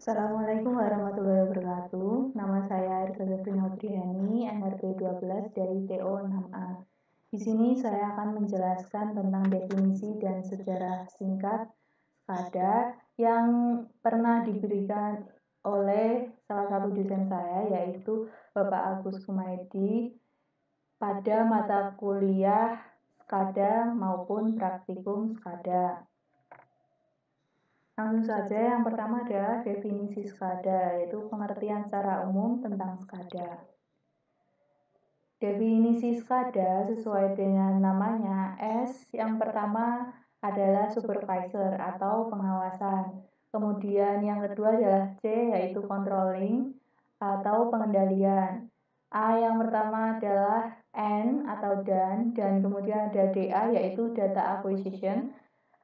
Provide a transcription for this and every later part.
Assalamualaikum warahmatullahi wabarakatuh. Nama saya Arisa Fitriani, NRP 12 dari TO 6A. Di sini saya akan menjelaskan tentang definisi dan sejarah singkat SCADA yang pernah diberikan oleh salah satu dosen saya, yaitu Bapak Agus Kumaydi, pada mata kuliah SCADA maupun praktikum SCADA. Langsung saja, yang pertama adalah definisi SCADA, yaitu pengertian secara umum tentang SCADA. Definisi SCADA sesuai dengan namanya, S yang pertama adalah supervisor atau pengawasan. Kemudian yang kedua adalah C, yaitu controlling atau pengendalian. A yang pertama adalah N atau dan kemudian ada DA, yaitu data acquisition,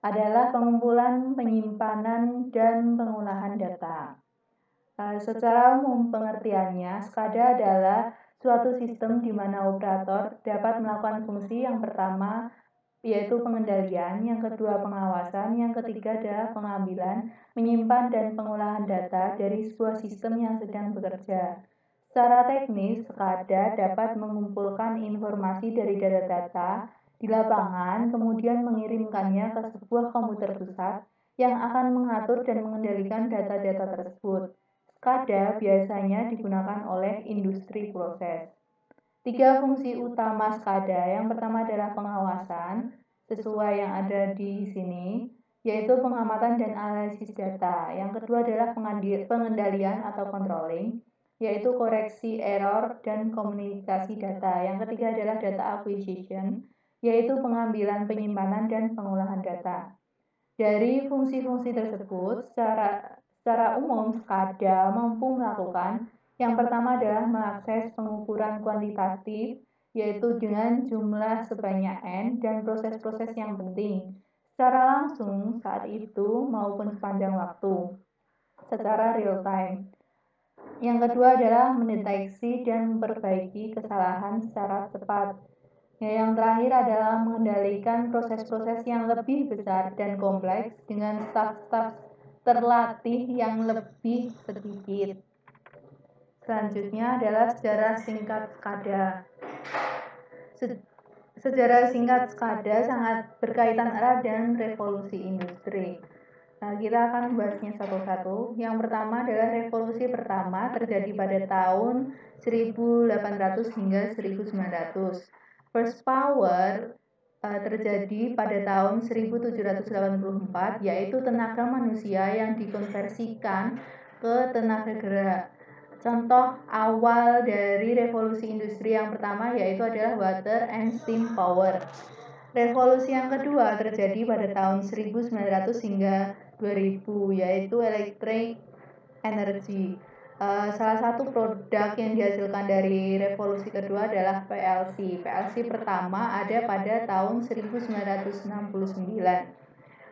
adalah pengumpulan, penyimpanan, dan pengolahan data. Secara umum pengertiannya, SCADA adalah suatu sistem di mana operator dapat melakukan fungsi yang pertama, yaitu pengendalian, yang kedua pengawasan, yang ketiga adalah pengambilan, menyimpan, dan pengolahan data dari sebuah sistem yang sedang bekerja. Secara teknis, SCADA dapat mengumpulkan informasi dari data-data di lapangan, kemudian mengirimkannya ke sebuah komputer pusat yang akan mengatur dan mengendalikan data-data tersebut. SCADA biasanya digunakan oleh industri proses. 3 fungsi utama SCADA. Yang pertama adalah pengawasan, sesuai yang ada di sini, yaitu pengamatan dan analisis data. Yang kedua adalah pengendalian atau controlling, yaitu koreksi error dan komunikasi data. Yang ketiga adalah data acquisition, yaitu pengambilan, penyimpanan, dan pengolahan data. Dari fungsi-fungsi tersebut, secara umum SCADA mampu melakukan yang pertama adalah mengakses pengukuran kuantitatif, yaitu dengan jumlah sebanyak N dan proses-proses yang penting, secara langsung saat itu maupun sepanjang waktu, secara real time. Yang kedua adalah mendeteksi dan memperbaiki kesalahan secara cepat. Yang terakhir adalah mengendalikan proses-proses yang lebih besar dan kompleks dengan staf-staf terlatih yang lebih sedikit. Selanjutnya adalah sejarah singkat SCADA. Sejarah singkat SCADA sangat berkaitan erat dengan revolusi industri. Nah, kita akan membahasnya satu-satu. Yang pertama adalah revolusi pertama terjadi pada tahun 1800 hingga 1900. First power terjadi pada tahun 1784, yaitu tenaga manusia yang dikonversikan ke tenaga gerak. Contoh awal dari revolusi industri yang pertama yaitu adalah water and steam power. Revolusi yang kedua terjadi pada tahun 1900 hingga 2000, yaitu electric energy. Salah satu produk yang dihasilkan dari revolusi kedua adalah PLC. PLC pertama ada pada tahun 1969.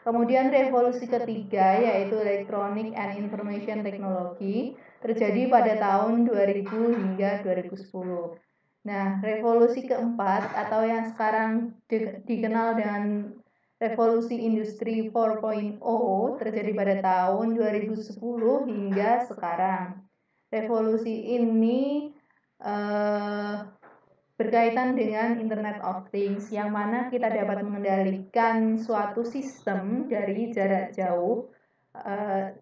Kemudian revolusi ketiga yaitu Electronic and Information Technology terjadi pada tahun 2000 hingga 2010. Nah, revolusi keempat atau yang sekarang dikenal dengan revolusi industri 4.0 terjadi pada tahun 2010 hingga sekarang. Revolusi ini berkaitan dengan Internet of Things, yang mana kita dapat mengendalikan suatu sistem dari jarak jauh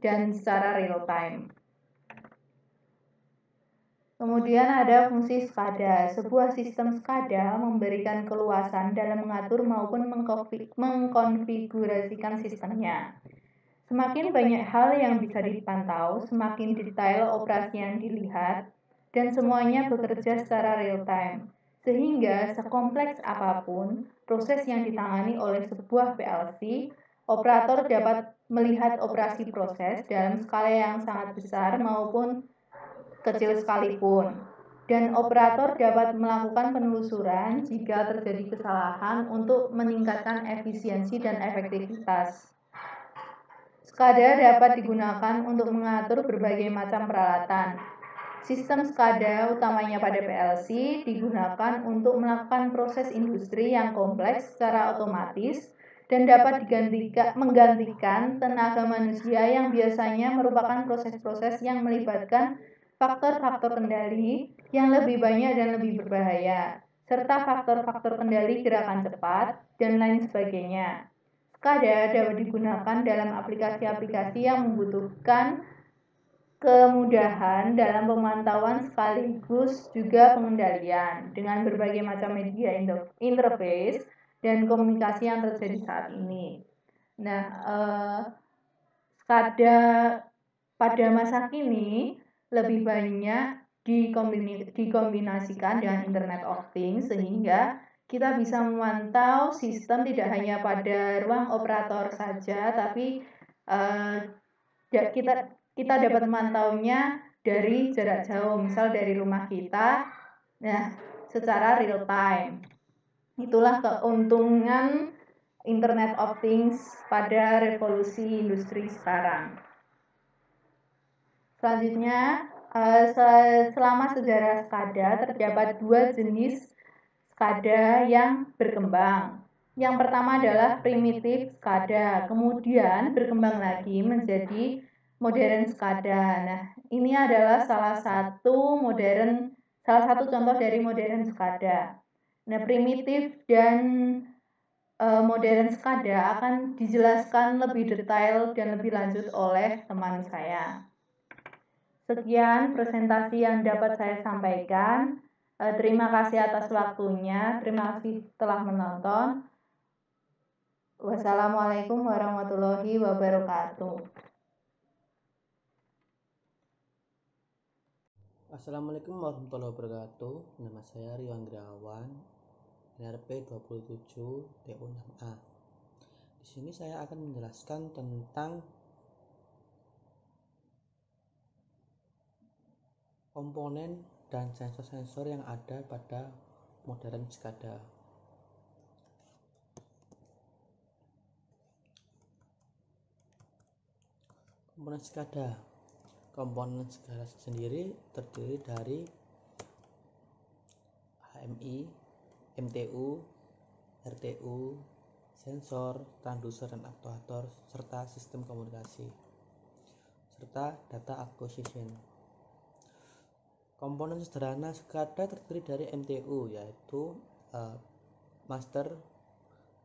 dan secara real time. Kemudian ada fungsi SCADA. Sebuah sistem SCADA memberikan keluasan dalam mengatur maupun mengkonfigurasikan sistemnya. Semakin banyak hal yang bisa dipantau, semakin detail operasi yang dilihat, dan semuanya bekerja secara real time. Sehingga sekompleks apapun proses yang ditangani oleh sebuah PLC, operator dapat melihat operasi proses dalam skala yang sangat besar maupun kecil sekalipun. Dan operator dapat melakukan penelusuran jika terjadi kesalahan untuk meningkatkan efisiensi dan efektivitas. SCADA dapat digunakan untuk mengatur berbagai macam peralatan. Sistem SCADA, utamanya pada PLC, digunakan untuk melakukan proses industri yang kompleks secara otomatis dan dapat menggantikan tenaga manusia yang biasanya merupakan proses-proses yang melibatkan faktor-faktor kendali yang lebih banyak dan lebih berbahaya, serta faktor-faktor kendali gerakan cepat, dan lain sebagainya. SCADA dapat digunakan dalam aplikasi-aplikasi yang membutuhkan kemudahan dalam pemantauan sekaligus juga pengendalian dengan berbagai macam media interface dan komunikasi yang terjadi saat ini. Nah, SCADA pada masa kini lebih banyak dikombinasikan dengan Internet of Things sehingga kita bisa memantau sistem tidak hanya pada ruang operator saja, tapi kita dapat memantaunya dari jarak jauh, misal dari rumah kita, nah secara real time. Itulah keuntungan Internet of Things pada revolusi industri sekarang. Selanjutnya, selama sejarah SCADA terdapat dua jenis SCADA yang berkembang. Yang pertama adalah primitif SCADA, kemudian berkembang lagi menjadi modern SCADA. Nah, ini adalah salah satu contoh dari modern SCADA. Nah, primitif dan modern SCADA akan dijelaskan lebih detail dan lebih lanjut oleh teman saya. Sekian presentasi yang dapat saya sampaikan. Terima kasih atas waktunya. Terima kasih telah menonton. Wassalamualaikum warahmatullahi wabarakatuh. Assalamualaikum warahmatullahi wabarakatuh. Nama saya Rio Anggriawan, NRP 27 TU6A. Di sini saya akan menjelaskan tentang komponen dan sensor-sensor yang ada pada modern SCADA. Komponen SCADA sendiri terdiri dari HMI, MTU, RTU, sensor, transducer dan aktuator, serta sistem komunikasi, serta data acquisition. Komponen sederhana SCADA terdiri dari MTU, yaitu Master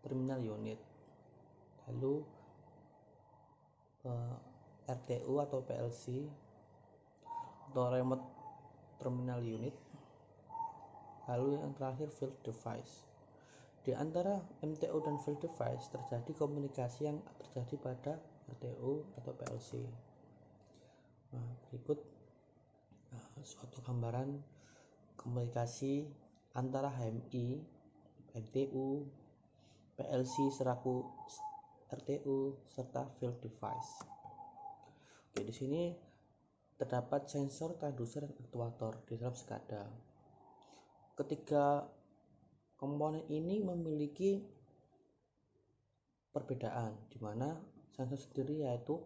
Terminal Unit, lalu RTU atau PLC atau Remote Terminal Unit, lalu yang terakhir Field Device. Di antara MTU dan Field Device terjadi komunikasi yang terjadi pada RTU atau PLC. Nah, berikut suatu gambaran komunikasi antara HMI, MTU, PLC selaku RTU serta Field Device. Oke, di sini terdapat sensor, transducer, dan aktuator di dalam SCADA. Ketiga komponen ini memiliki perbedaan, di mana sensor sendiri yaitu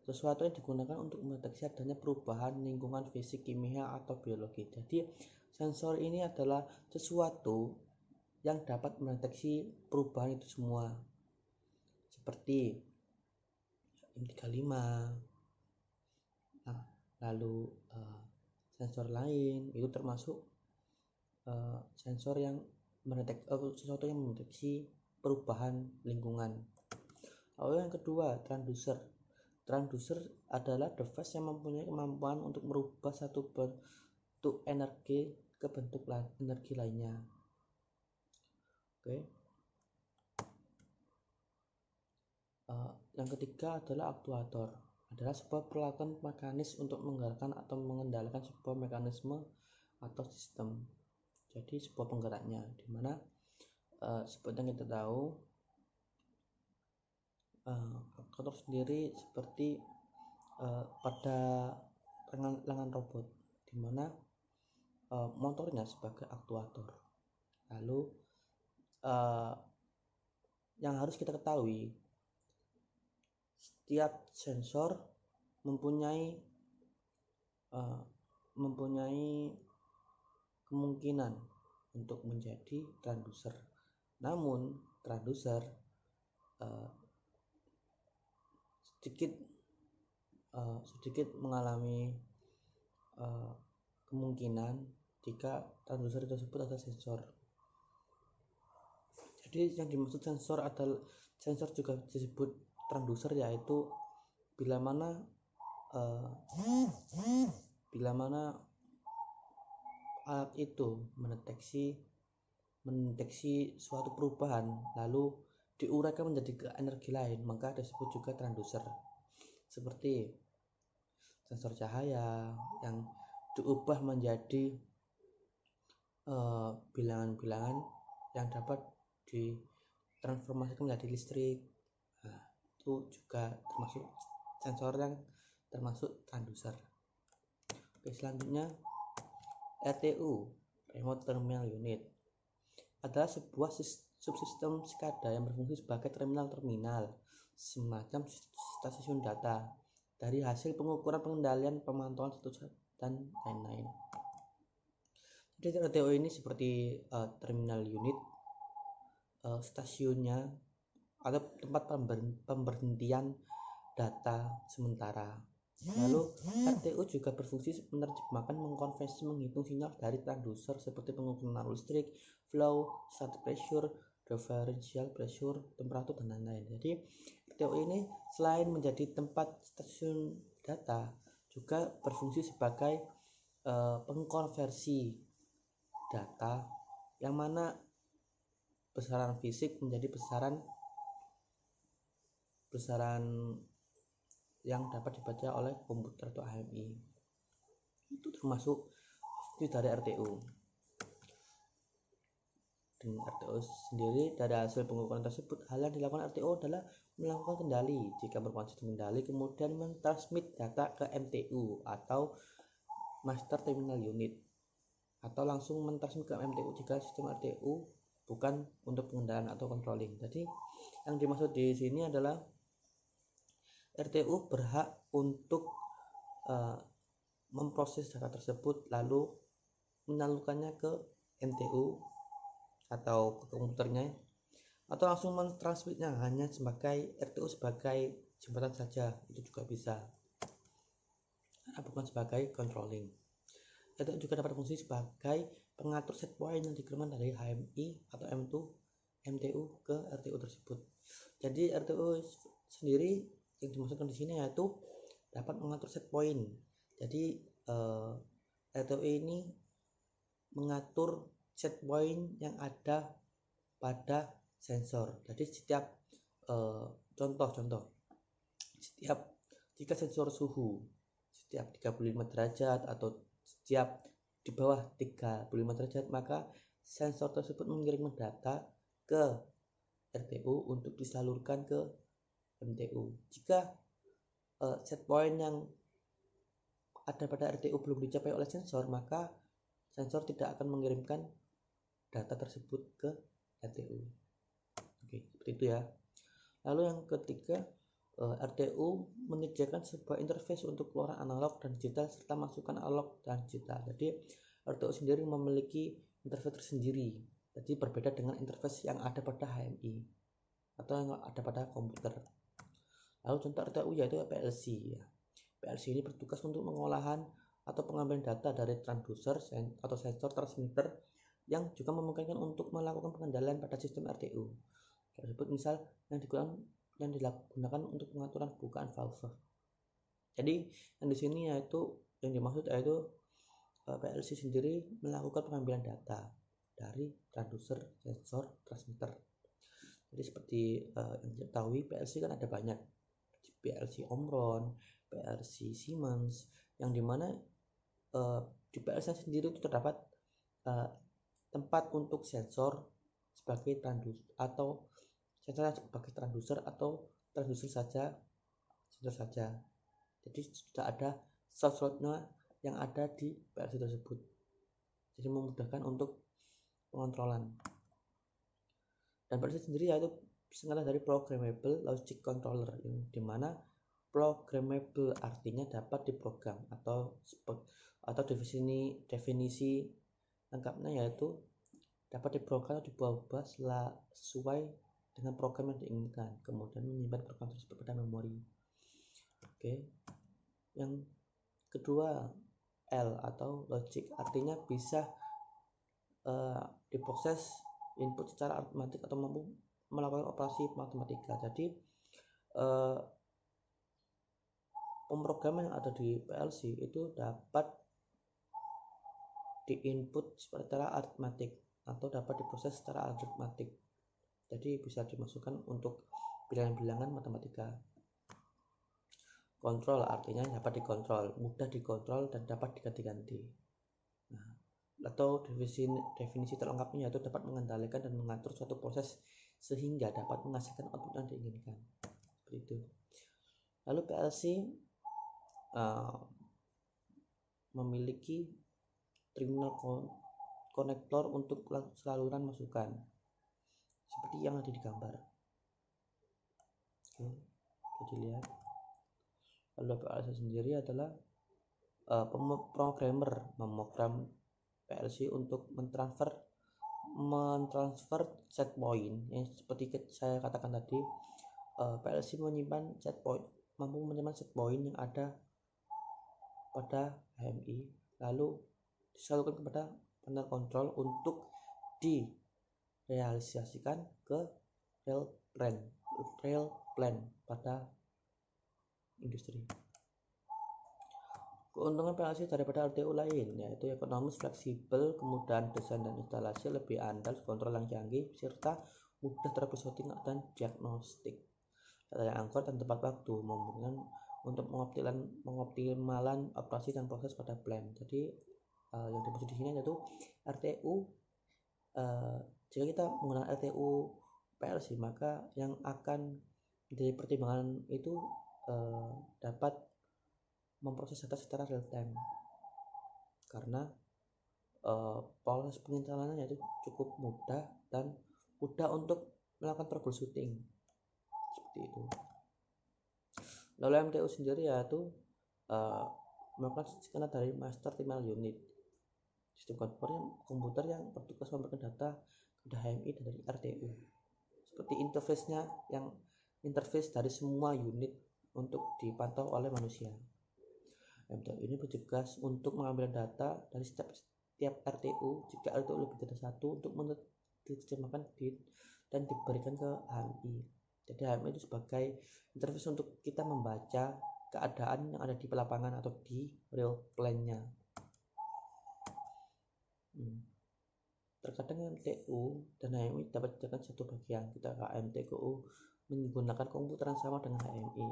sesuatu yang digunakan untuk mendeteksi adanya perubahan lingkungan fisik, kimia, atau biologi. Jadi sensor ini adalah sesuatu yang dapat mendeteksi perubahan itu semua, seperti M35, lalu sensor lain itu termasuk sensor yang sesuatu yang mendeteksi perubahan lingkungan. Lalu yang kedua, transducer. Transducer adalah device yang mempunyai kemampuan untuk merubah satu bentuk energi ke bentuk energi lainnya. Oke. Yang ketiga adalah aktuator. Adalah sebuah peralatan mekanis untuk menggerakkan atau mengendalikan sebuah mekanisme atau sistem. Jadi sebuah penggeraknya, di mana seperti yang kita tahu, aktuator sendiri seperti pada lengan robot, di mana motornya sebagai aktuator. Lalu yang harus kita ketahui, setiap sensor mempunyai kemungkinan untuk menjadi transducer. Namun transducer sedikit mengalami kemungkinan jika transducer tersebut ada sensor. Jadi yang dimaksud sensor adalah sensor juga disebut transducer, yaitu bila mana alat itu mendeteksi suatu perubahan lalu diuraikan menjadi energi lain, maka disebut juga transducer. Seperti sensor cahaya yang diubah menjadi bilangan-bilangan yang dapat ditransformasikan menjadi listrik. Nah, itu juga termasuk sensor yang termasuk transducer. Oke, selanjutnya RTU, Remote Terminal Unit, adalah sebuah subsistem SCADA yang berfungsi sebagai terminal-terminal, semacam stasiun data, dari hasil pengukuran, pengendalian, pemantauan status dan lain-lain. Jadi RTO ini seperti terminal unit, stasiunnya atau tempat pemberhentian data sementara. Lalu RTO juga berfungsi menerjemahkan, mengkonversi, menghitung sinyal dari transducer seperti pengukuran arus listrik, flow, static pressure, differential pressure, temperatur, dan lain-lain. Jadi RTO ini selain menjadi tempat stasiun data, juga berfungsi sebagai pengkonversi data yang mana besaran fisik menjadi besaran yang dapat dibaca oleh komputer atau HMI. Itu termasuk fungsi dari RTU. Dan RTO sendiri, dari hasil pengukuran tersebut, hal yang dilakukan RTO adalah melakukan kendali. Jika merupakan sistem kendali, kemudian mentransmit data ke MTU atau Master Terminal Unit, atau langsung mentransmit ke MTU jika sistem RTU bukan untuk pengendalian atau controlling. Jadi yang dimaksud di sini adalah RTU berhak untuk memproses data tersebut lalu menyalurkannya ke MTU atau ke komputernya, atau langsung mentransmitnya hanya sebagai RTU sebagai jembatan saja, itu juga bisa, bukan sebagai controlling. RTU juga dapat berfungsi sebagai pengatur set point yang dikirimkan dari HMI atau MTU ke RTU tersebut. Jadi RTU sendiri yang dimaksudkan di sini yaitu dapat mengatur set point. Jadi RTU ini mengatur set point yang ada pada sensor. Jadi setiap contoh setiap jika sensor suhu setiap 35 derajat atau setiap di bawah 35 derajat, maka sensor tersebut mengirim data ke RTU untuk disalurkan ke MTU. Jika set point yang ada pada RTU belum dicapai oleh sensor, maka sensor tidak akan mengirimkan data tersebut ke RTU. Oke, seperti itu ya. Lalu yang ketiga, RTU menyediakan sebuah interface untuk keluaran analog dan digital serta masukan analog dan digital. Jadi RTU sendiri memiliki interface tersendiri. Jadi berbeda dengan interface yang ada pada HMI atau yang ada pada komputer. Lalu contoh RTU yaitu PLC ya. PLC ini bertugas untuk pengolahan atau pengambilan data dari transducer atau sensor transmitter yang juga memungkinkan untuk melakukan pengendalian pada sistem RTU. Tersebut misal yang digunakan untuk pengaturan bukaan valve. Jadi yang di sini yaitu yang dimaksud yaitu PLC sendiri melakukan pengambilan data dari transducer, sensor, transmitter. Jadi seperti yang diketahui PLC kan ada banyak, PLC Omron, PLC Siemens, yang dimana di PLC sendiri itu terdapat tempat untuk sensor sebagai transducer atau sensor sebagai transducer atau transducer saja, sensor saja. Jadi sudah ada slot-slotnya yang ada di PLC tersebut. Jadi memudahkan untuk pengontrolan. Dan PLC sendiri yaitu singkatan dari Programmable Logic Controller, di mana programmable artinya dapat diprogram atau definisi lengkapnya yaitu dapat diprogram atau diubah sesuai dengan program yang diinginkan, kemudian menyimpan program tersebut pada memori. Oke. Yang kedua L atau logic, artinya bisa diproses input secara aritmatik atau mampu melakukan operasi matematika. Jadi pemrograman yang ada di PLC itu dapat diinput secara aritmatik atau dapat diproses secara aritmatik. Jadi bisa dimasukkan untuk bilangan-bilangan matematika. Kontrol artinya dapat dikontrol, mudah dikontrol dan dapat diganti-ganti. Nah, atau definisi terlengkapnya yaitu dapat mengendalikan dan mengatur suatu proses sehingga dapat menghasilkan output yang diinginkan. Seperti itu. Lalu PLC memiliki terminal konektor untuk saluran masukan seperti yang ada di gambar. Oke, jadi lihat. Lalu PLC sendiri adalah programmer memogram PLC untuk mentransfer set point yang seperti saya katakan tadi. PLC menyimpan set point, mampu menyimpan set point yang ada pada HMI, lalu disalurkan kepada panel kontrol untuk direalisasikan ke real plan pada industri. Keuntungan PLC daripada RTU lain yaitu ekonomis, fleksibel, kemudahan desain dan instalasi, lebih andal, kontrol yang canggih, serta mudah troubleshooting dan diagnostik. Data yang angkut dan tepat waktu memungkinkan untuk mengoptimalan operasi dan proses pada plan. Jadi yang dimaksud di sini yaitu RTU. Jika kita menggunakan RTU PLC, maka yang akan menjadi pertimbangan itu dapat memproses data secara real time karena proses penginstalannya itu cukup mudah dan mudah untuk melakukan troubleshooting seperti itu. Lalu MTU sendiri yaitu melakukan skena dari master terminal unit, sistem komputer yang bertugas memberikan data kepada HMI dari RTU, seperti interface dari semua unit untuk dipantau oleh manusia. MTU ini bertugas untuk mengambil data dari setiap RTU jika RTU lebih dari satu untuk diterjemahkan dan diberikan ke HMI. Jadi HMI itu sebagai interface untuk kita membaca keadaan yang ada di lapangan atau di real plan-nya. Terkadang MTU dan HMI dapat dijadikan satu bagian ketika MTU menggunakan komputer yang sama dengan HMI,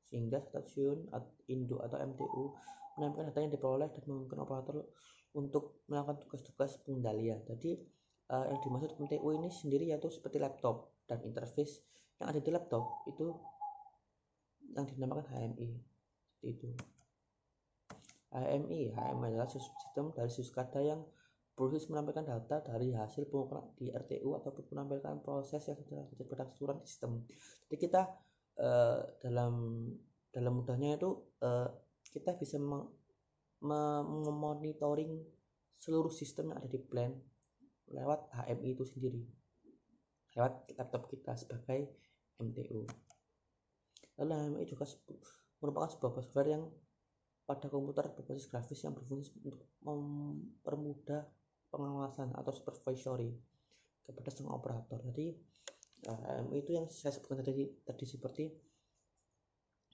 sehingga stasiun induk atau MTU menampilkan data yang diperoleh dan memungkinkan operator untuk melakukan tugas-tugas pengendalian. Jadi yang dimaksud MTU ini sendiri yaitu seperti laptop, dan interface yang ada di laptop itu yang dinamakan HMI. Seperti itu. HMI adalah sistem dari SUSCADA yang proses menampilkan data dari hasil pengukuran di RTU ataupun menampilkan proses yang terjadi pada keseluruhan sistem. Jadi kita dalam mudahnya itu kita bisa memonitoring seluruh sistem yang ada di plan lewat HMI itu sendiri, lewat laptop kita sebagai MTU. Lalu HMI juga merupakan sebuah software yang pada komputer berbasis grafis yang berfungsi untuk mempermudah pengawasan atau supervisory kepada sang operator. Jadi HMI itu yang saya sebutkan tadi seperti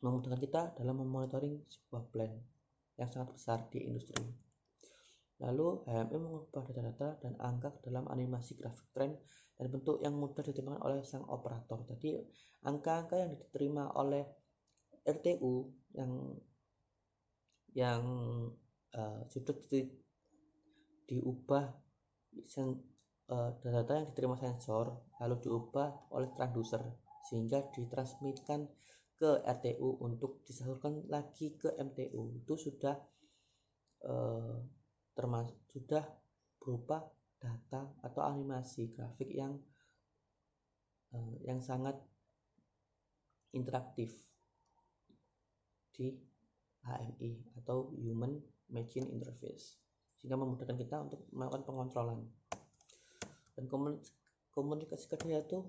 memudahkan kita dalam memonitoring sebuah plan yang sangat besar di industri. Lalu HMI mengubah data-data dan angka dalam animasi grafik tren dan bentuk yang mudah diterima oleh sang operator. Jadi angka-angka yang diterima oleh RTU yang sudah diubah data yang diterima sensor lalu diubah oleh transducer sehingga ditransmitkan ke RTU untuk disalurkan lagi ke MTU. Itu sudah sudah berupa data atau animasi grafik yang sangat interaktif di HMI atau Human Machine Interface, sehingga memudahkan kita untuk melakukan pengontrolan. Dan komunikasi kedua yaitu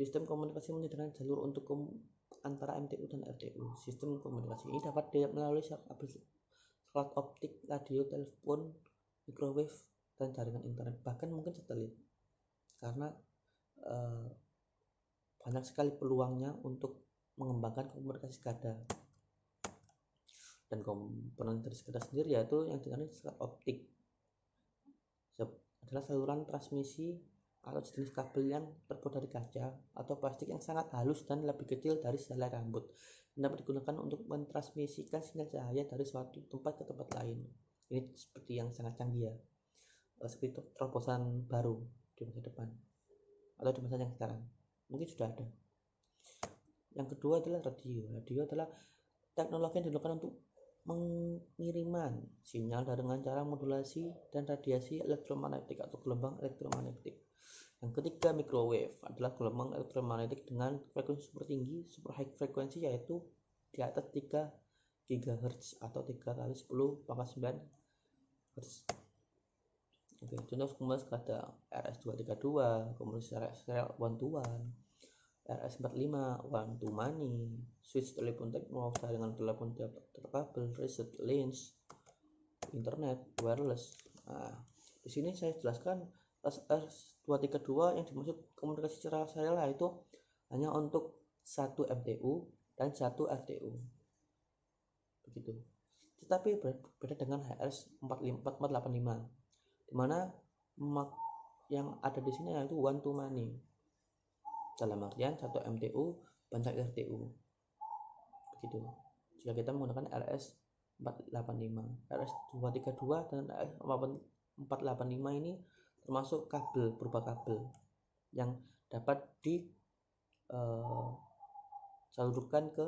sistem komunikasi menyediakan jalur untuk antara MTU dan RTU. Sistem komunikasi ini dapat melalui kabel optik, radio, telepon, microwave, dan jaringan internet, bahkan mungkin satelit. Karena banyak sekali peluangnya untuk mengembangkan komunikasi SCADA. Dan komponen dari SCADA sendiri yaitu yang dengan optik adalah saluran transmisi atau jenis kabel yang terbuat dari kaca atau plastik yang sangat halus dan lebih kecil dari sehelai rambut, dan dapat digunakan untuk mentransmisikan sinyal cahaya dari suatu tempat ke tempat lain. Ini seperti yang sangat canggih ya, seperti terobosan baru di masa depan atau di masa yang sekarang mungkin sudah ada. Yang kedua adalah radio. Radio adalah teknologi yang digunakan untuk pengiriman sinyal dengan cara modulasi dan radiasi elektromagnetik atau gelombang elektromagnetik. Yang ketiga, microwave adalah gelombang elektromagnetik dengan frekuensi super tinggi, super high frekuensi, yaitu di atas 3 GHz atau 3 kali 10 pangkat 9 Hz. Oke, contoh komunikasi ada RS232, komunikasi serial one to one, RS45 one to many, switch telepon teknologi, jaringan telepon kabel, reset lens, internet, wireless. Nah, di sini saya jelaskan RS232 yang dimaksud komunikasi secara serial itu hanya untuk satu MTU dan satu RTU. Begitu. Tetapi berbeda dengan HRS485, di mana yang ada di sini yaitu one to many. Dalam artian satu MTU banyak RTU. Begitu. Jika kita menggunakan RS485, RS232 dan RS485 ini termasuk kabel, berupa kabel yang dapat disalurkan ke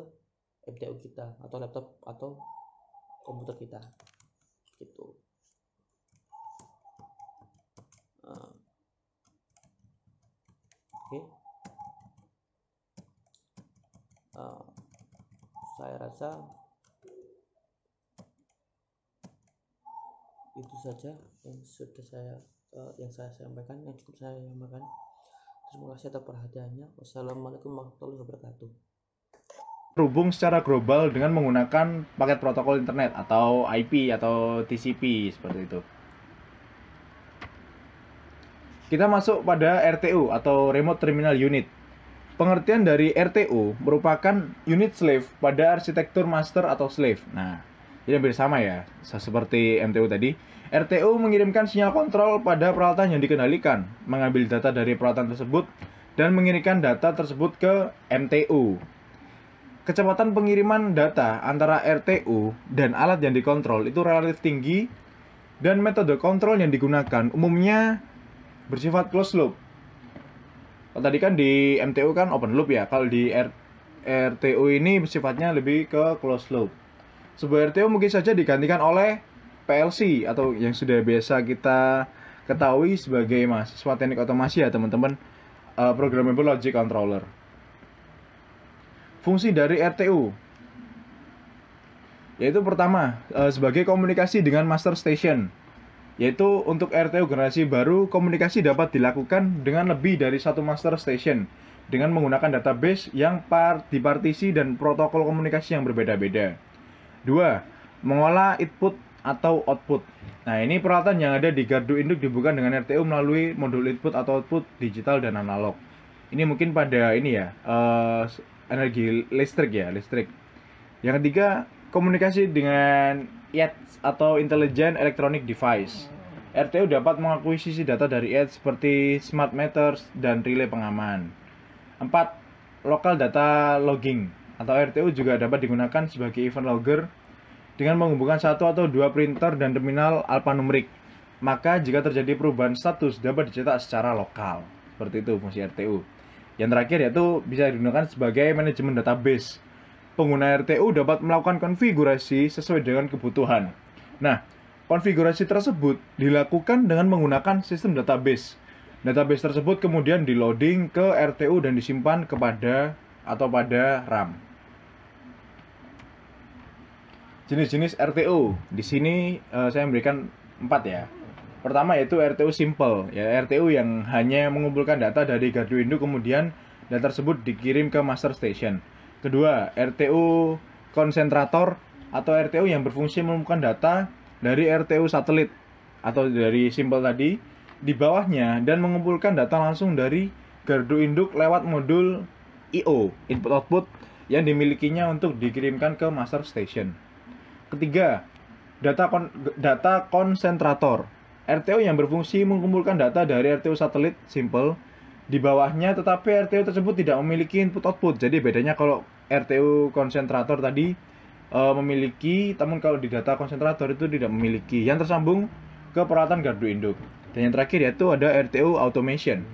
MTU kita atau laptop atau komputer kita. Gitu. Oke. Saya rasa itu saja yang saya sampaikan, yang cukup saya sampaikan. Terima kasih atas perhatiannya. Wassalamualaikum warahmatullahi wabarakatuh. Terhubung secara global dengan menggunakan paket protokol internet atau IP atau TCP seperti itu. Kita masuk pada RTU atau Remote Terminal Unit. Pengertian dari RTU merupakan unit slave pada arsitektur master atau slave. Nah, ini hampir sama ya, seperti MTU tadi. RTU mengirimkan sinyal kontrol pada peralatan yang dikendalikan, mengambil data dari peralatan tersebut, dan mengirimkan data tersebut ke MTU. Kecepatan pengiriman data antara RTU dan alat yang dikontrol itu relatif tinggi, dan metode kontrol yang digunakan umumnya bersifat closed loop. Kalau tadi kan di MTU kan open loop ya, kalau di RTU ini sifatnya lebih ke closed loop. Sebuah RTU mungkin saja digantikan oleh PLC atau yang sudah biasa kita ketahui sebagai mahasiswa teknik otomasi ya teman-teman, Programmable Logic Controller. Fungsi dari RTU yaitu pertama sebagai komunikasi dengan master station. Yaitu untuk RTU generasi baru, komunikasi dapat dilakukan dengan lebih dari satu master station dengan menggunakan database yang dipartisi dan protokol komunikasi yang berbeda-beda. 2. Mengolah input atau output. Nah, ini peralatan yang ada di gardu induk dihubungkan dengan RTU melalui modul input atau output digital dan analog. Ini mungkin pada ini ya, energi listrik ya, listrik. Yang ketiga, komunikasi dengan IEDS atau Intelligent Electronic Device. RTU dapat mengakuisisi data dari IEDS seperti smart meters dan relay pengaman. 4. Local data logging atau RTU juga dapat digunakan sebagai event logger dengan menghubungkan satu atau dua printer dan terminal alphanumerik. Maka jika terjadi perubahan status dapat dicetak secara lokal. Seperti itu fungsi RTU. Yang terakhir yaitu bisa digunakan sebagai manajemen database. Pengguna RTU dapat melakukan konfigurasi sesuai dengan kebutuhan. Nah, konfigurasi tersebut dilakukan dengan menggunakan sistem database. Database tersebut kemudian di-loading ke RTU dan disimpan pada RAM. Jenis-jenis RTU. Di sini saya memberikan 4 ya. Pertama yaitu RTU simple, ya RTU yang hanya mengumpulkan data dari gardu induk kemudian data tersebut dikirim ke master station. Kedua, RTU konsentrator atau RTU yang berfungsi mengumpulkan data dari RTU satelit atau dari simpel tadi di bawahnya dan mengumpulkan data langsung dari gardu induk lewat modul I/O (input output) yang dimilikinya untuk dikirimkan ke master station. Ketiga, data konsentrator RTU yang berfungsi mengumpulkan data dari RTU satelit simple di bawahnya, tetapi RTU tersebut tidak memiliki input output. Jadi bedanya kalau RTU konsentrator tadi memiliki, namun kalau di data konsentrator itu tidak memiliki, yang tersambung ke peralatan gardu induk. Dan yang terakhir yaitu ada RTU automation.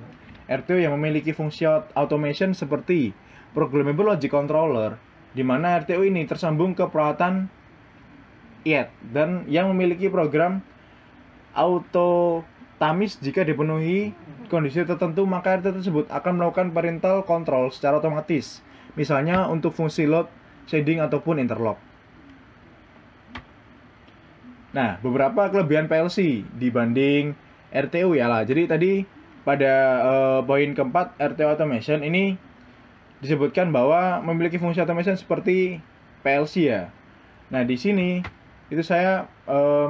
RTU yang memiliki fungsi automation seperti programmable logic controller, di mana RTU ini tersambung ke peralatan IET dan yang memiliki program auto tamis. Jika dipenuhi kondisi tertentu, maka RTU tersebut akan melakukan parental control secara otomatis, misalnya untuk fungsi load, shading, ataupun interlock. Nah, beberapa kelebihan PLC dibanding RTU ya lah. Jadi tadi pada poin keempat, RTU automation ini disebutkan bahwa memiliki fungsi automation seperti PLC ya. Nah, di sini itu saya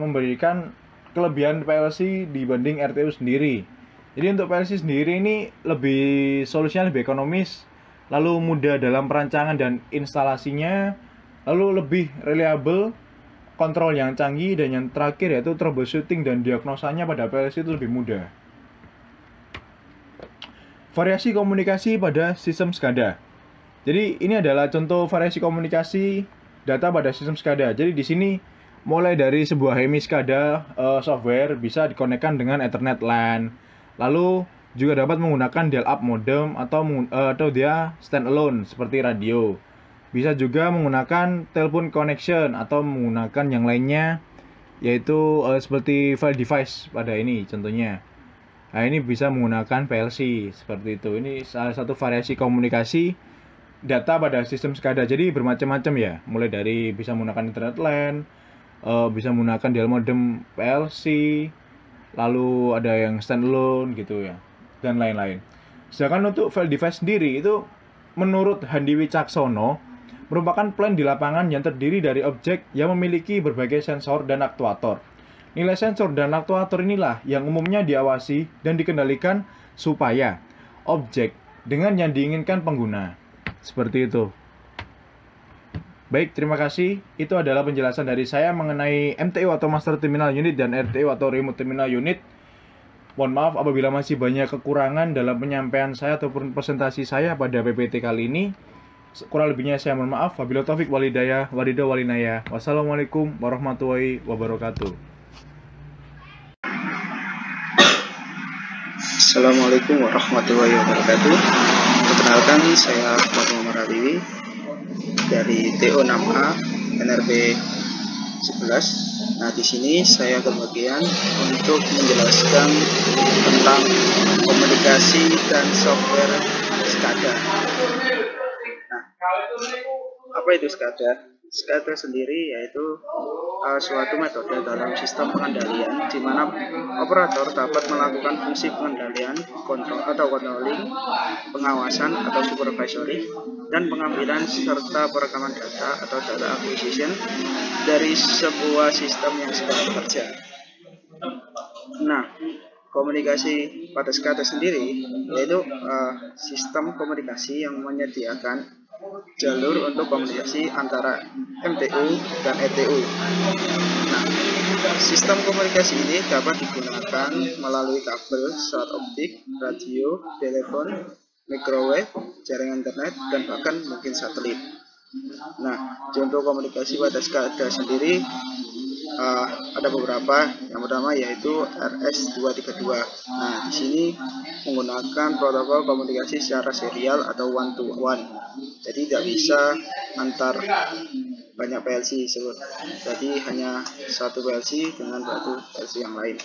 memberikan kelebihan PLC dibanding RTU sendiri. Jadi untuk PLC sendiri ini solusinya lebih ekonomis, lalu mudah dalam perancangan dan instalasinya, lalu lebih reliable, kontrol yang canggih, dan yang terakhir yaitu troubleshooting dan diagnosanya pada PLC itu lebih mudah. Variasi komunikasi pada sistem SCADA. Jadi ini adalah contoh variasi komunikasi data pada sistem SCADA. Jadi di sini mulai dari sebuah HMI SCADA software bisa dikonekkan dengan Ethernet LAN, lalu juga dapat menggunakan dial-up modem atau dia standalone seperti radio. Bisa juga menggunakan telepon connection atau menggunakan yang lainnya, yaitu seperti file device pada ini contohnya. Nah, ini bisa menggunakan PLC seperti itu. Ini salah satu variasi komunikasi data pada sistem SCADA. Jadi bermacam-macam ya, mulai dari bisa menggunakan internet LAN, bisa menggunakan dial modem PLC, lalu ada yang standalone gitu ya, dan lain-lain. Sedangkan untuk file device sendiri itu menurut Handi Wicaksono merupakan plan di lapangan yang terdiri dari objek yang memiliki berbagai sensor dan aktuator. Nilai sensor dan aktuator inilah yang umumnya diawasi dan dikendalikan supaya objek dengan yang diinginkan pengguna. Seperti itu. Baik, terima kasih. Itu adalah penjelasan dari saya mengenai MTU atau Master Terminal Unit dan RTU atau Remote Terminal Unit. Mohon maaf apabila masih banyak kekurangan dalam penyampaian saya ataupun presentasi saya pada PPT kali ini. Kurang lebihnya saya mohon maaf. Wabillahi taufik walhidayah, warido walinaya. Wassalamualaikum warahmatullahi wabarakatuh. Assalamualaikum warahmatullahi wabarakatuh. Perkenalkan, saya Muhammad Aliwi dari TO6A NRB 11. Nah, di sini saya kebagian untuk menjelaskan tentang komunikasi dan software SCADA. Nah, apa itu SCADA? SCADA sendiri yaitu suatu metode dalam sistem pengendalian di mana operator dapat melakukan fungsi pengendalian, controlling, pengawasan atau supervisory, dan pengambilan serta perekaman data atau data acquisition dari sebuah sistem yang sedang bekerja. Nah, komunikasi pada SCADA sendiri yaitu sistem komunikasi yang menyediakan jalur untuk komunikasi antara MTU dan ETU. Nah, sistem komunikasi ini dapat digunakan melalui kabel, serat optik, radio, telepon, microwave, jaringan internet, dan bahkan mungkin satelit. Nah, contoh komunikasi pada SCADA sendiri ada beberapa. Yang pertama yaitu RS232. Nah, di sini menggunakan protokol komunikasi secara serial atau one to one. Jadi tidak bisa antar banyak PLC, jadi hanya satu PLC dengan satu PLC yang lain.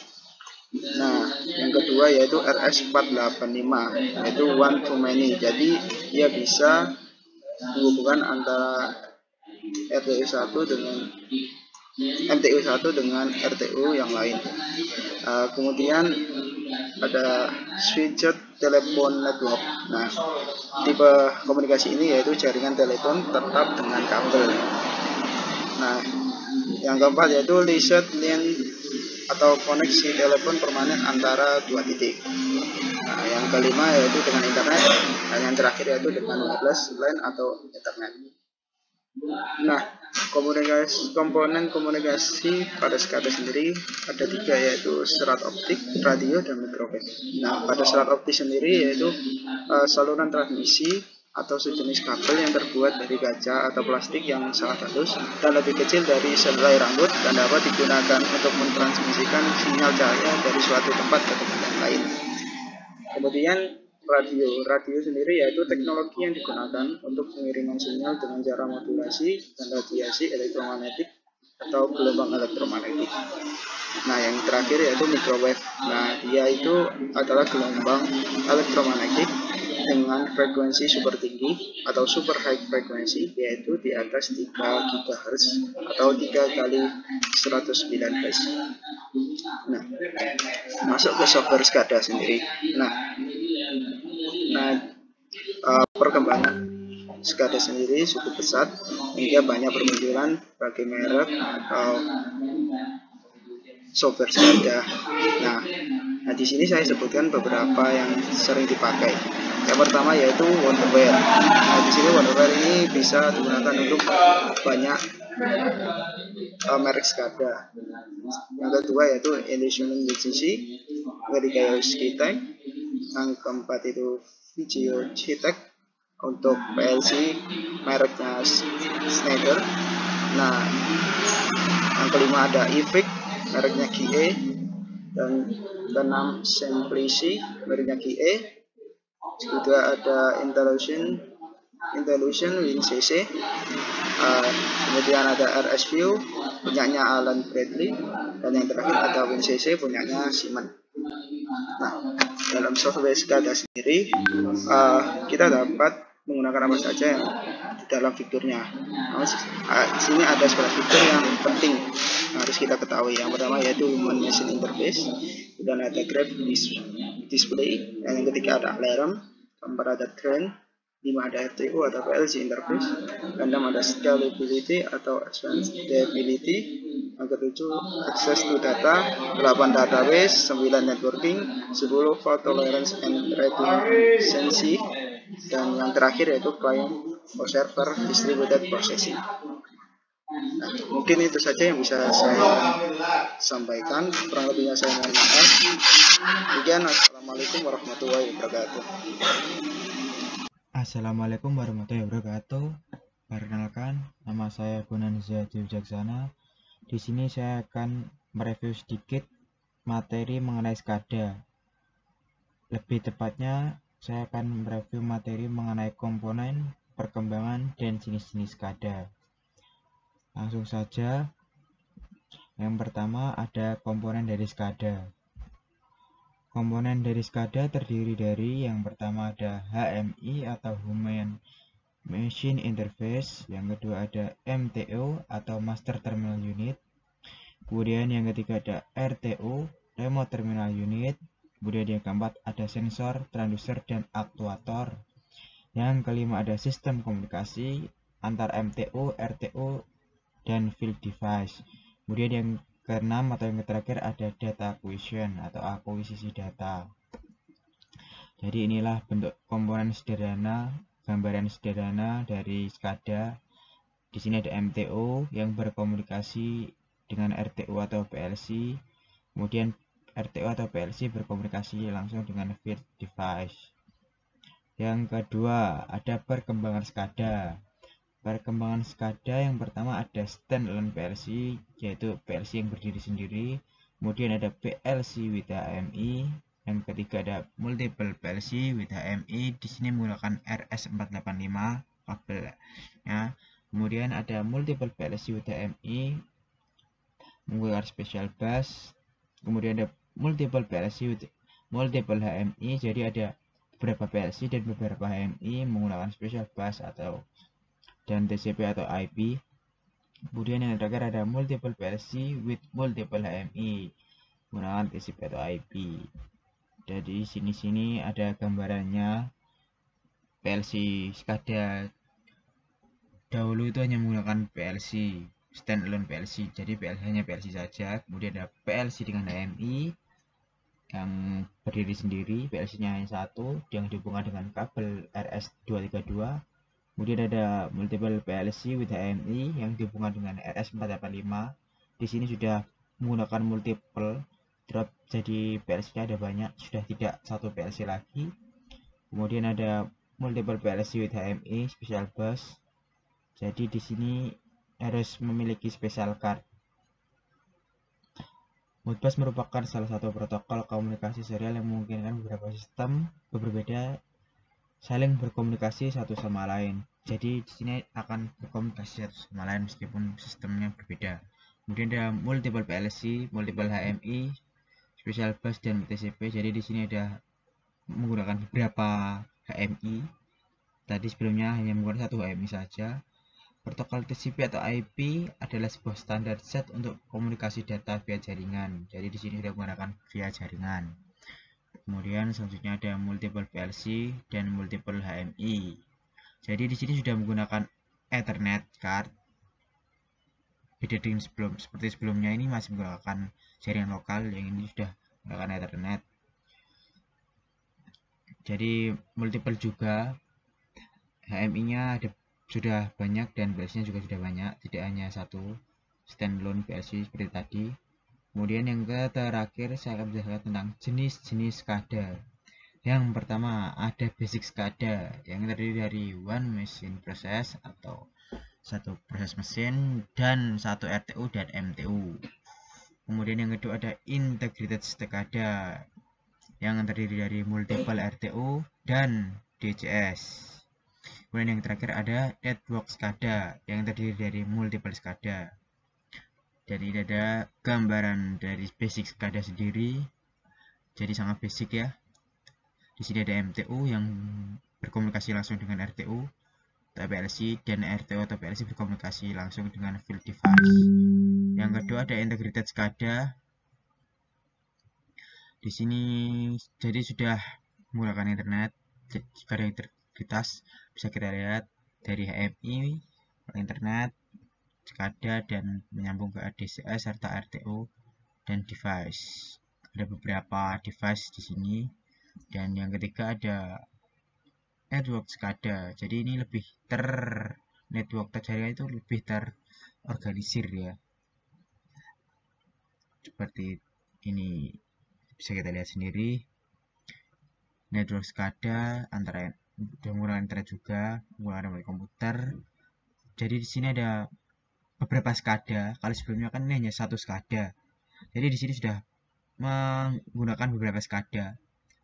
Nah, yang kedua yaitu RS485, yaitu one to many. Jadi dia bisa hubungan antara RTU 1 dengan MTU 1 dengan RTU yang lain. Kemudian ada switched telepon network. Nah, tipe komunikasi ini yaitu jaringan telepon tetap dengan kabel. Nah, yang keempat yaitu leased line atau koneksi telepon permanen antara dua titik. Nah, yang kelima yaitu dengan internet, dan yang terakhir yaitu dengan wireless LAN atau Ethernet. Nah, komponen komunikasi pada SCADA sendiri ada 3, yaitu serat optik, radio, dan microwave. Nah, pada serat optik sendiri yaitu saluran transmisi atau sejenis kabel yang terbuat dari kaca atau plastik yang sangat halus dan lebih kecil dari selai rambut dan dapat digunakan untuk mentransmisikan sinyal cahaya dari suatu tempat ke tempat yang lain. Kemudian radio sendiri yaitu teknologi yang digunakan untuk pengiriman sinyal dengan cara modulasi dan radiasi elektromagnetik atau gelombang elektromagnetik. Nah, yang terakhir yaitu microwave. Nah, dia itu adalah gelombang elektromagnetik dengan frekuensi super tinggi atau super high frekuensi, yaitu di atas 3 GHz atau 3 kali 109 Hz. Nah, masuk ke software SCADA sendiri. Perkembangan SCADA sendiri cukup pesat hingga banyak bermunculan bagi merek atau software SCADA. Nah, di sini saya sebutkan beberapa yang sering dipakai. Yang pertama yaitu Wonderware. Nah, di sini Wonderware ini bisa digunakan untuk banyak merek SCADA. Yang kedua yaitu Illusion Agency, yang ketiga Skitech, yang keempat itu Vigio Citec, untuk PLC mereknya Schneider. Nah, yang kelima ada IFIC mereknya GE, dan keenam Semplici mereknya GE. Juga ada Intellusion WinCC. Kemudian ada RSView punyanya Alan Bradley, dan yang terakhir ada WinCC punyanya Siemens. Nah, dalam software SCADA sendiri kita dapat menggunakan apa saja yang di dalam fiturnya. Di sini ada 11 fitur yang penting yang harus kita ketahui. Yang pertama yaitu Human Machine Interface, dan ada Graphic Display, dan yang ketiga ada Alarm, keempat ada Trend, 5 ada RTU atau PLC Interface, 6 ada Scalability atau Expansibility, yang ketujuh Access to Data, 8 Database, 9 Networking, 10 Fault Tolerance and Redundancy, dan yang terakhir yaitu Client or Server Distributed Processing. Nah, mungkin itu saja yang bisa saya sampaikan. Kurang lebihnya saya mohon maaf. Demikian, assalamualaikum warahmatullahi wabarakatuh. Assalamualaikum warahmatullahi wabarakatuh. Perkenalkan, nama saya Gunanza Wijaksana. Di sini saya akan mereview sedikit materi mengenai SCADA. Lebih tepatnya, saya akan mereview materi mengenai komponen, perkembangan, dan jenis-jenis SCADA. Langsung saja, yang pertama ada komponen dari SCADA. Komponen dari SCADA terdiri dari yang pertama ada HMI atau Human Machine Interface, yang kedua ada MTO atau Master Terminal Unit, kemudian yang ketiga ada RTO, Remote Terminal Unit, kemudian yang keempat ada sensor, transducer, dan aktuator, yang kelima ada sistem komunikasi antar MTO, RTO, dan field device, kemudian yang keenam atau yang terakhir ada data acquisition atau akuisisi data. Jadi inilah bentuk komponen sederhana, gambaran sederhana dari SCADA. Di sini ada MTO yang berkomunikasi dengan RTO atau PLC, kemudian RTO atau PLC berkomunikasi langsung dengan field device. Yang kedua ada perkembangan SCADA. Perkembangan SCADA yang pertama ada standalone PLC, yaitu PLC yang berdiri sendiri. Kemudian ada PLC with HMI. Yang ketiga ada multiple PLC with HMI. Di sini menggunakan RS485 kabelnya. Kemudian ada multiple PLC with HMI menggunakan special bus. Kemudian ada multiple PLC with multiple HMI. Jadi ada beberapa PLC dan beberapa HMI menggunakan special bus dan TCP atau IP. Kemudian yang terakhir ada multiple PLC with multiple HMI menggunakan TCP atau IP. Jadi sini ada gambarannya PLC SCADA. Dahulu itu hanya menggunakan PLC standalone PLC, jadi hanya PLC saja. Kemudian ada PLC dengan HMI yang berdiri sendiri, PLC-nya hanya satu yang dihubungkan dengan kabel RS232. Kemudian ada multiple PLC with HMI yang dihubungkan dengan RS485. Di sini sudah menggunakan multiple drop, jadi PLC-nya ada banyak, sudah tidak satu PLC lagi. Kemudian ada multiple PLC with HMI special bus. Jadi di sini harus memiliki special card. Modbus merupakan salah satu protokol komunikasi serial yang memungkinkan beberapa sistem berbeda saling berkomunikasi satu sama lain. Jadi di sini akan berkomunikasi satu sama lain meskipun sistemnya berbeda. Kemudian ada multiple PLC, multiple HMI, special bus dan TCP. Jadi di sini ada menggunakan beberapa HMI. Tadi sebelumnya hanya menggunakan satu HMI saja. Protokol TCP atau IP adalah sebuah standar set untuk komunikasi data via jaringan. Jadi di sini sudah menggunakan via jaringan. Kemudian selanjutnya ada multiple PLC dan multiple HMI. Jadi di sini sudah menggunakan Ethernet card. Beda dengan seperti sebelumnya, ini masih menggunakan jaringan lokal, yang ini sudah menggunakan Ethernet. Jadi multiple juga, HMI-nya sudah banyak dan PLC-nya juga sudah banyak, tidak hanya satu standalone PLC seperti tadi. Kemudian yang terakhir saya akan menjelaskan tentang jenis-jenis SCADA. Yang pertama ada basic SCADA yang terdiri dari one machine process atau satu proses mesin dan satu RTU dan MTU. Kemudian yang kedua ada integrated SCADA yang terdiri dari multiple RTU dan DCS. Kemudian yang terakhir ada network SCADA yang terdiri dari multiple SCADA. Dan ini ada gambaran dari basic SCADA sendiri. Jadi sangat basic ya. Di sini ada MTU yang berkomunikasi langsung dengan RTU atau PLC, dan RTU atau PLC berkomunikasi langsung dengan field device. Yang kedua ada integrated SCADA. Di sini jadi sudah menggunakan internet, SCADA integritas bisa kita lihat dari HMI, internet, SCADA, dan menyambung ke DCS serta RTU dan device. Ada beberapa device di sini. Dan yang ketiga ada network SCADA. Jadi ini lebih network jaringan itu lebih terorganisir ya. Seperti ini bisa kita lihat sendiri. Network SCADA antara menggunakan internet juga, menggunakan komputer. Jadi di sini ada beberapa SCADA. Kalau sebelumnya kan ini hanya satu SCADA. Jadi di sini sudah menggunakan beberapa SCADA.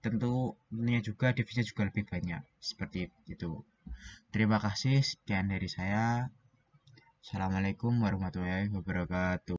Tentunya juga divisinya juga lebih banyak. Seperti itu. Terima kasih, sekian dari saya. Assalamualaikum warahmatullahi wabarakatuh.